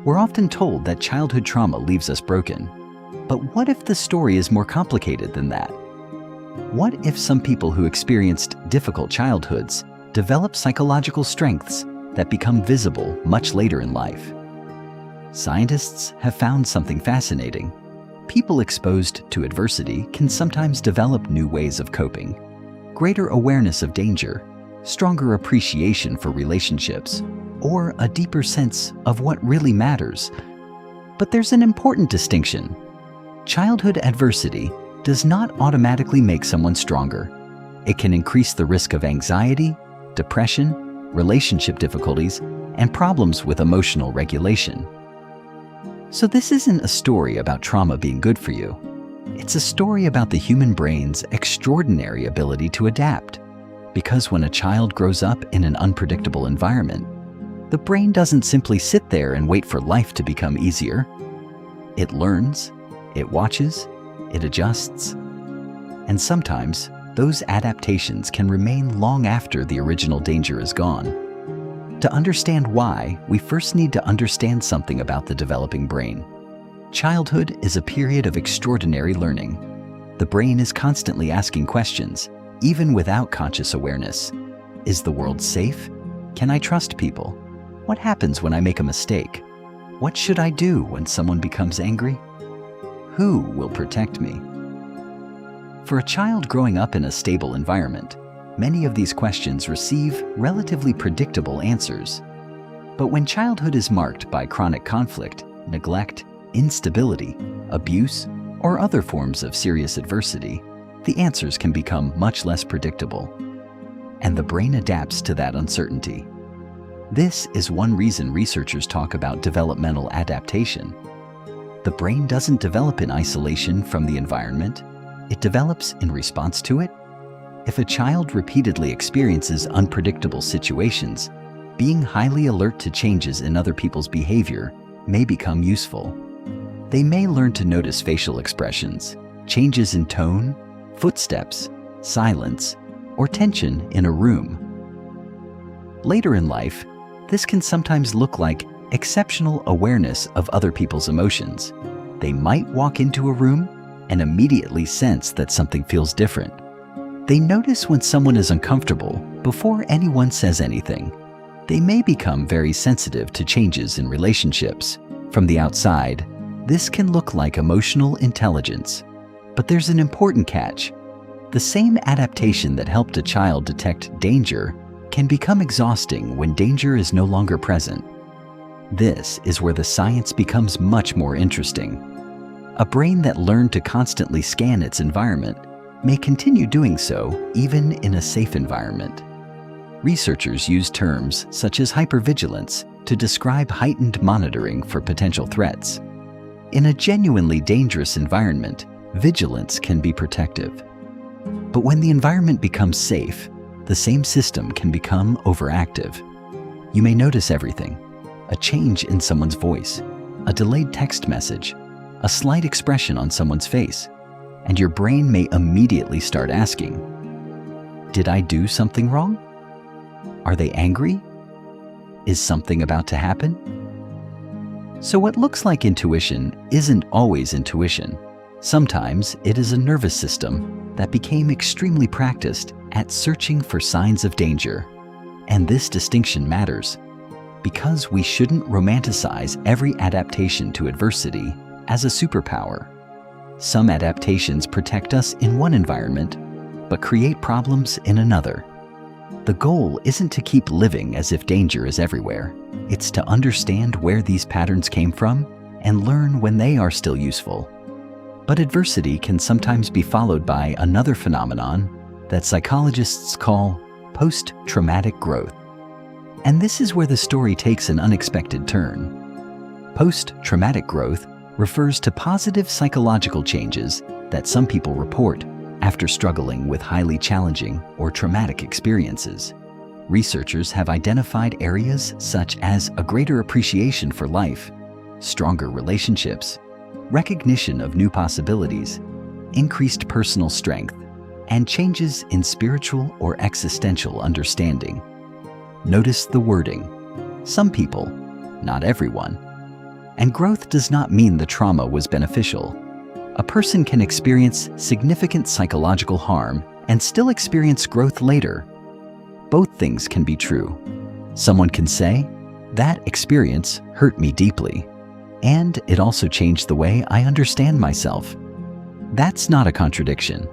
We're often told that childhood trauma leaves us broken. But what if the story is more complicated than that? What if some people who experienced difficult childhoods develop psychological strengths that become visible much later in life? Scientists have found something fascinating. People exposed to adversity can sometimes develop new ways of coping, greater awareness of danger, stronger appreciation for relationships, or a deeper sense of what really matters. But there's an important distinction. Childhood adversity does not automatically make someone stronger. It can increase the risk of anxiety, depression, relationship difficulties, and problems with emotional regulation. So this isn't a story about trauma being good for you. It's a story about the human brain's extraordinary ability to adapt. Because when a child grows up in an unpredictable environment, the brain doesn't simply sit there and wait for life to become easier. It learns, it watches, it adjusts. And sometimes, those adaptations can remain long after the original danger is gone. To understand why, we first need to understand something about the developing brain. Childhood is a period of extraordinary learning. The brain is constantly asking questions, even without conscious awareness. Is the world safe? Can I trust people? What happens when I make a mistake? What should I do when someone becomes angry? Who will protect me? For a child growing up in a stable environment, many of these questions receive relatively predictable answers. But when childhood is marked by chronic conflict, neglect, instability, abuse, or other forms of serious adversity, the answers can become much less predictable. And the brain adapts to that uncertainty. This is one reason researchers talk about developmental adaptation. The brain doesn't develop in isolation from the environment, it develops in response to it. If a child repeatedly experiences unpredictable situations, being highly alert to changes in other people's behavior may become useful. They may learn to notice facial expressions, changes in tone, footsteps, silence, or tension in a room. Later in life, this can sometimes look like exceptional awareness of other people's emotions. They might walk into a room and immediately sense that something feels different. They notice when someone is uncomfortable before anyone says anything. They may become very sensitive to changes in relationships. From the outside, this can look like emotional intelligence. But there's an important catch. The same adaptation that helped a child detect danger can become exhausting when danger is no longer present. This is where the science becomes much more interesting. A brain that learned to constantly scan its environment may continue doing so even in a safe environment. Researchers use terms such as hypervigilance to describe heightened monitoring for potential threats. In a genuinely dangerous environment, vigilance can be protective. But when the environment becomes safe, the same system can become overactive. You may notice everything: a change in someone's voice, a delayed text message, a slight expression on someone's face, and your brain may immediately start asking, did I do something wrong? Are they angry? Is something about to happen? So what looks like intuition isn't always intuition. Sometimes it is a nervous system that became extremely practiced at searching for signs of danger. And this distinction matters because we shouldn't romanticize every adaptation to adversity as a superpower. Some adaptations protect us in one environment, but create problems in another. The goal isn't to keep living as if danger is everywhere. It's to understand where these patterns came from and learn when they are still useful. But adversity can sometimes be followed by another phenomenon that psychologists call post-traumatic growth. And this is where the story takes an unexpected turn. Post-traumatic growth refers to positive psychological changes that some people report after struggling with highly challenging or traumatic experiences. Researchers have identified areas such as a greater appreciation for life, stronger relationships, recognition of new possibilities, increased personal strength, and changes in spiritual or existential understanding. Notice the wording. Some people, not everyone. And growth does not mean the trauma was beneficial. A person can experience significant psychological harm and still experience growth later. Both things can be true. Someone can say, "That experience hurt me deeply, and it also changed the way I understand myself." That's not a contradiction.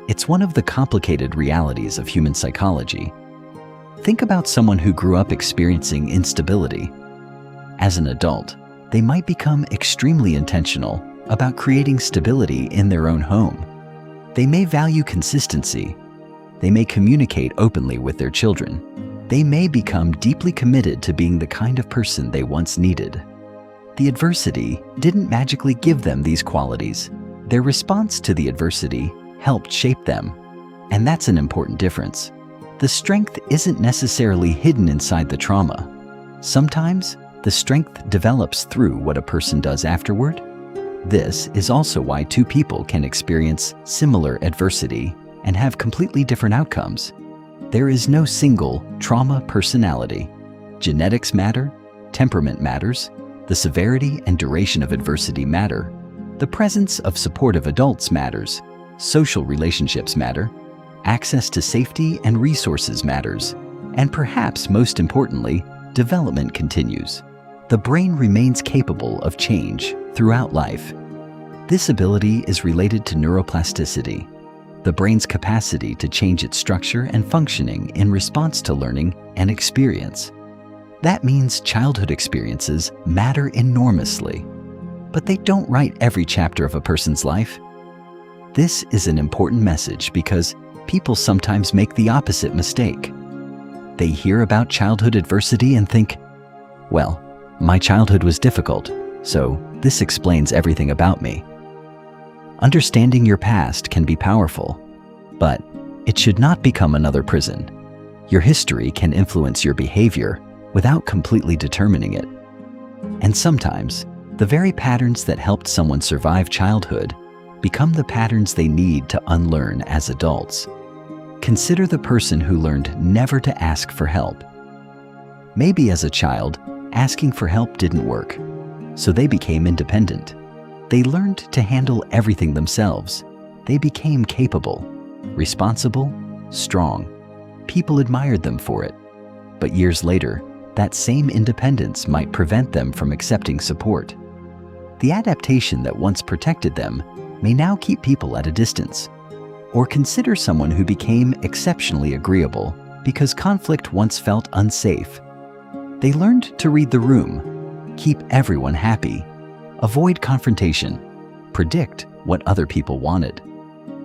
It's one of the complicated realities of human psychology. Think about someone who grew up experiencing instability. As an adult, they might become extremely intentional about creating stability in their own home. They may value consistency. They may communicate openly with their children. They may become deeply committed to being the kind of person they once needed. The adversity didn't magically give them these qualities. Their response to the adversity helped shape them, and that's an important difference. The strength isn't necessarily hidden inside the trauma. Sometimes, the strength develops through what a person does afterward. This is also why two people can experience similar adversity and have completely different outcomes. There is no single trauma personality. Genetics matter, temperament matters, the severity and duration of adversity matter, the presence of supportive adults matters, social relationships matter, access to safety and resources matters, and perhaps most importantly, development continues. The brain remains capable of change throughout life. This ability is related to neuroplasticity, the brain's capacity to change its structure and functioning in response to learning and experience. That means childhood experiences matter enormously, but they don't write every chapter of a person's life. This is an important message because people sometimes make the opposite mistake. They hear about childhood adversity and think, "Well, my childhood was difficult, so this explains everything about me." Understanding your past can be powerful, but it should not become another prison. Your history can influence your behavior without completely determining it. And sometimes, the very patterns that helped someone survive childhood become the patterns they need to unlearn as adults. Consider the person who learned never to ask for help. Maybe as a child, asking for help didn't work, so they became independent. They learned to handle everything themselves. They became capable, responsible, strong. People admired them for it. But years later, that same independence might prevent them from accepting support. The adaptation that once protected them may now keep people at a distance. Or consider someone who became exceptionally agreeable because conflict once felt unsafe. They learned to read the room, keep everyone happy, avoid confrontation, predict what other people wanted.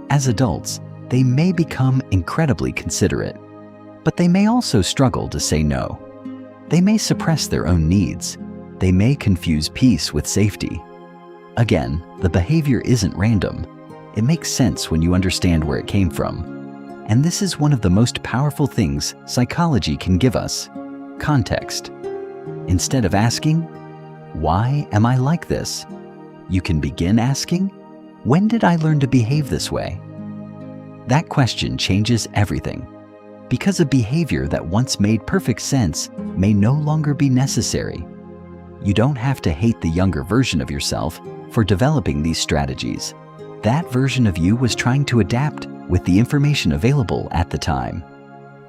As adults, they may become incredibly considerate, but they may also struggle to say no. They may suppress their own needs. They may confuse peace with safety. Again, the behavior isn't random. It makes sense when you understand where it came from. And this is one of the most powerful things psychology can give us: context. Instead of asking, "Why am I like this?" you can begin asking, "When did I learn to behave this way?" That question changes everything, because a behavior that once made perfect sense may no longer be necessary. You don't have to hate the younger version of yourself for developing these strategies. That version of you was trying to adapt with the information available at the time.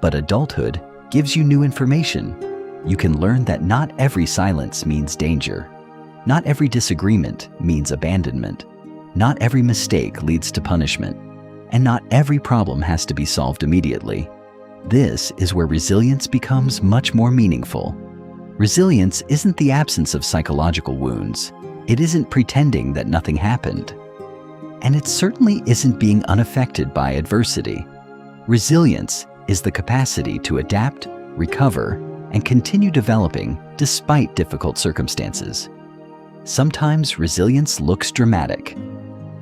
But adulthood gives you new information. You can learn that not every silence means danger. Not every disagreement means abandonment. Not every mistake leads to punishment. And not every problem has to be solved immediately. This is where resilience becomes much more meaningful. Resilience isn't the absence of psychological wounds. It isn't pretending that nothing happened. And it certainly isn't being unaffected by adversity. Resilience is the capacity to adapt, recover, and continue developing despite difficult circumstances. Sometimes resilience looks dramatic.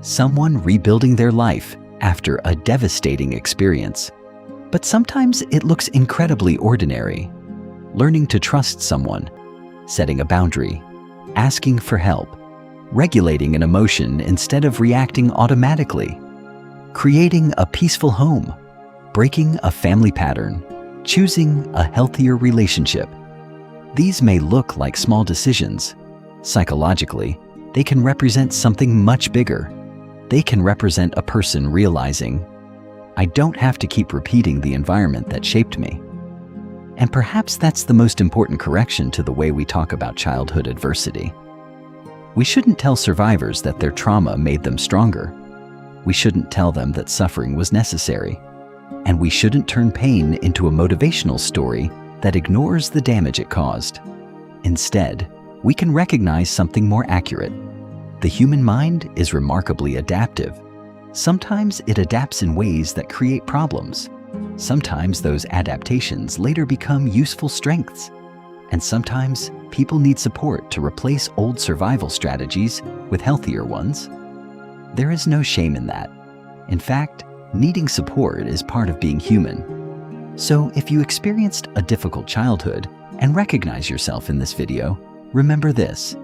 Someone rebuilding their life after a devastating experience. But sometimes it looks incredibly ordinary. Learning to trust someone, setting a boundary, asking for help, regulating an emotion instead of reacting automatically, creating a peaceful home, breaking a family pattern, choosing a healthier relationship. These may look like small decisions, Psychologically, they can represent something much bigger. They can represent a person realizing, I don't have to keep repeating the environment that shaped me. And perhaps that's the most important correction to the way we talk about childhood adversity. We shouldn't tell survivors that their trauma made them stronger. We shouldn't tell them that suffering was necessary. And we shouldn't turn pain into a motivational story that ignores the damage it caused. Instead, we can recognize something more accurate. The human mind is remarkably adaptive. Sometimes it adapts in ways that create problems. Sometimes those adaptations later become useful strengths. And sometimes people need support to replace old survival strategies with healthier ones. There is no shame in that. In fact, needing support is part of being human. So if you experienced a difficult childhood and recognize yourself in this video, remember this.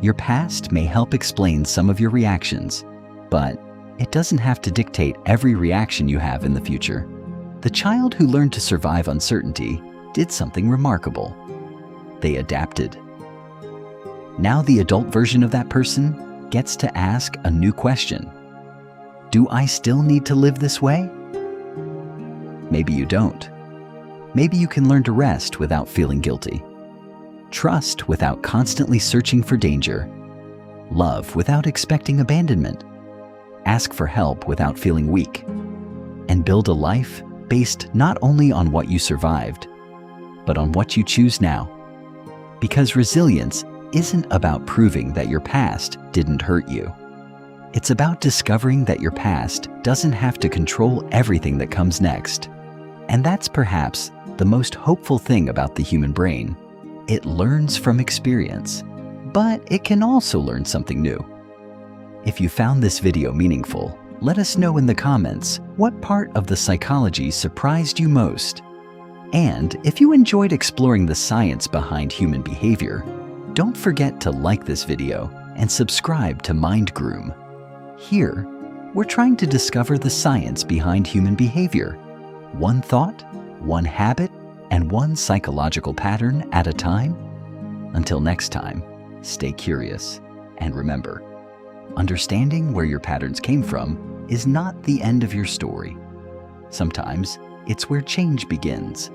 Your past may help explain some of your reactions, but it doesn't have to dictate every reaction you have in the future. The child who learned to survive uncertainty did something remarkable. They adapted. Now the adult version of that person gets to ask a new question. Do I still need to live this way? Maybe you don't. Maybe you can learn to rest without feeling guilty. Trust without constantly searching for danger. Love without expecting abandonment. Ask for help without feeling weak. And build a life based not only on what you survived, but on what you choose now. Because resilience isn't about proving that your past didn't hurt you. It's about discovering that your past doesn't have to control everything that comes next. And that's perhaps the most hopeful thing about the human brain. It learns from experience, but it can also learn something new. If you found this video meaningful, let us know in the comments what part of the psychology surprised you most. And if you enjoyed exploring the science behind human behavior, don't forget to like this video and subscribe to Mind Groom. Here, we're trying to discover the science behind human behavior, one thought, one habit, and one psychological pattern at a time. Until next time, stay curious, and remember, understanding where your patterns came from is not the end of your story. Sometimes it's where change begins.